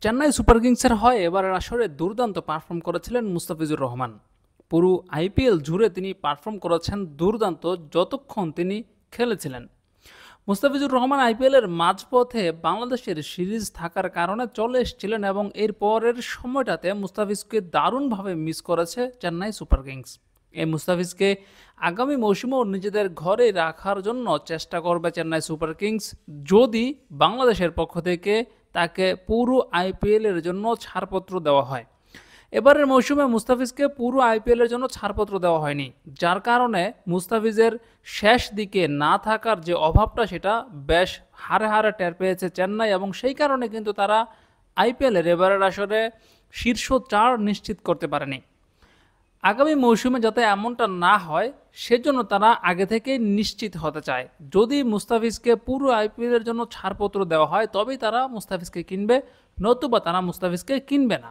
Chennai super কিংসের হয়ে এবারের আসরে দুর্দান্ত পারফর্ম করেছিলেন মুস্তাফিজুর রহমান। পুরো আইপিএল জুড়ে তিনি পারফর্ম করেছেন দুর্দান্ত যতক্ষণ তিনি খেলেছিলেন। মুস্তাফিজুর রহমান আইপিএলের মাঝপথে বাংলাদেশের সিরিজ থাকার কারণে চলে এসেছিলেন এবং এর পরের সময়টাতে মুস্তাফিজকে দারুণভাবে মিস করেছে চেন্নাই সুপার কিংস। এই মুস্তাফিজকে আগামী মৌসুমেও নিজেদের ঘরে রাখার জন্য চেষ্টা করবে চেন্নাই সুপার কিংস, যদি বাংলাদেশের পক্ষ থেকে তাকে পুরো আইপিএলের জন্য ছাড়পত্র দেওয়া হয়। এবারের মৌসুমে মুস্তাফিজকে পুরো আইপিএলের জন্য ছাড়পত্র দেওয়া হয়নি, যার কারণে মুস্তাফিজের শেষ দিকে না থাকার যে অভাবটা সেটা বেশ হারে হারে টের পেয়েছে চেন্নাই, এবং সেই কারণে কিন্তু তারা আইপিএলের এবারের আসরে শীর্ষ 4 নিশ্চিত করতে পারেনি। আগামী মৌসুমে যাতে এমনটা না হয় সেজন্য তারা আগে থেকেই নিশ্চিত হতে চায়। যদি মুস্তাফিজকে পুরো আইপিএলের জন্য ছাড়পত্র দেওয়া হয় তবেই তারা মুস্তাফিজকে কিনবে, নতুবা তারা মুস্তাফিজকে কিনবে না।